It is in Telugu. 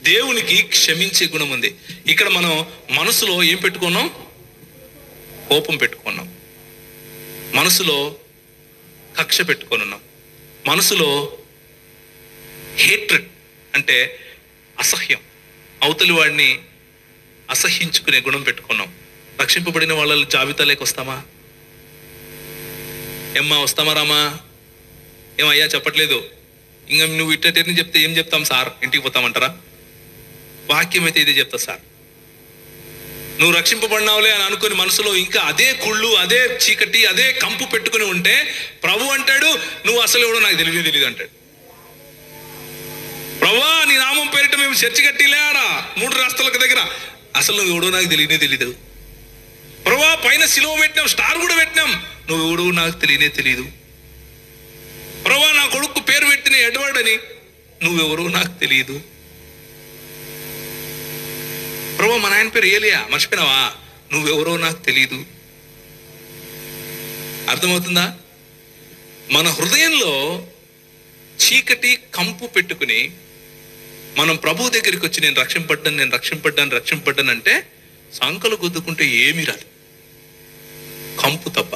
దేవునికి క్షమించే గుణం ఉంది. ఇక్కడ మనం మనసులో ఏం పెట్టుకున్నాం? కోపం పెట్టుకున్నాం, మనసులో కక్ష పెట్టుకొని ఉన్నాం, మనసులో హేట్రెడ్ అంటే అసహ్యం, అవతలి వాడిని అసహ్యించుకునే గుణం పెట్టుకున్నాం. రక్షింపబడిన వాళ్ళ జాబితాలోకి వస్తామా? ఏమ్మా వస్తామా రామా? ఏమయ్యా చెప్పట్లేదు, ఇంకా నువ్వు ఇట్టని చెప్తే ఏం చెప్తాం సార్, ఇంటికి పోతామంటారా? వాక్యం అయితే ఇదే చెప్తా సార్. నువ్వు రక్షింపబడినావులే అని అనుకుని మనసులో ఇంకా అదే కుళ్ళు, అదే చీకటి, అదే కంపు పెట్టుకుని ఉంటే ప్రభు అంటాడు, నువ్వు అసలు ఎవడో నాకు తెలియదు అంటాడు. ప్రభువా నీ నామం పేరిట మేము చర్చి కట్టిలే ఆడ 3 రాష్ట్రాలకు దగ్గర, అసలు నువ్వు ఎవడో నాకు తెలియదు. ప్రభువా పైన సిలువ పెట్టినాం, స్టార్ కూడా పెట్టినాం, నువ్వు ఎవడో నాకు తెలియదు. ప్రభువా నా కొడుకు పేరు పెట్టిన ఎడ్వర్డ్ అని, నువ్వెవరో నాకు తెలియదు. ప్రభువా మా నాయన పేరు ఏలియా, మర్చిపోయినావా, నువ్వెవరో నాకు తెలియదు. అర్థమవుతుందా? మన హృదయంలో చీకటి కంపు పెట్టుకుని మనం ప్రభు దగ్గరికి వచ్చి నేను రక్షింపడ్డాను అంటే సంకలు గుద్దుకుంటే ఏమీ రాదు, కంపు తప్ప.